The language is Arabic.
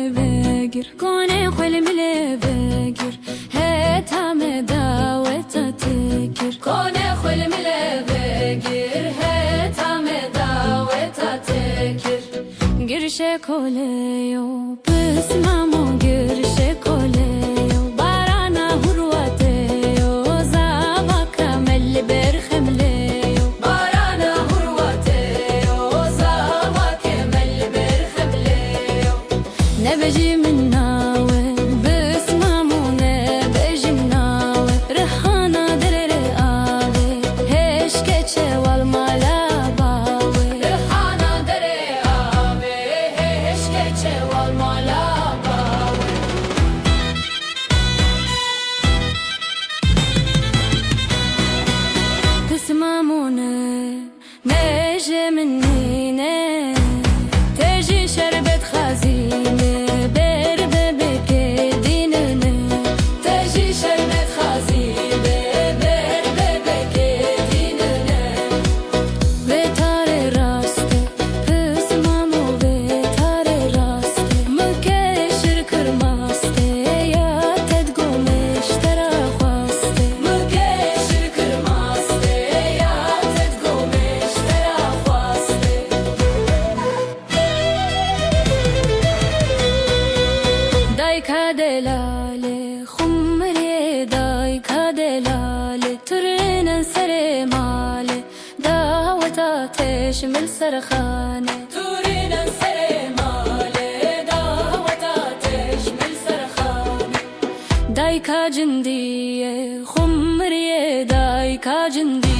بگیر کنه خل مله بگیر هتا مداوتا تکیر کنه خل مله بگیر هتا مداوتا تکیر گرشه کلیو بسمامو گرشه کلیو بارانا هرواتیو زاوا کمل برخملیو بارانا هرواتیو زاوا کمل برخملیو نبجي مناوي بسمامو نبجي مناوي رحانا درر آوي هش كتشي والمالا باوي رحانا درر آوي هش كتشي والمالا باوي بسمامو نجي مني تجي شربت خزينة دايكا دلالي خمري دايكا دلالي ترين سري مالي داوتا تشمل سرخاني ترين سري مالي داوتا تشمل سرخاني دايكا جندية خمري دايكا جندية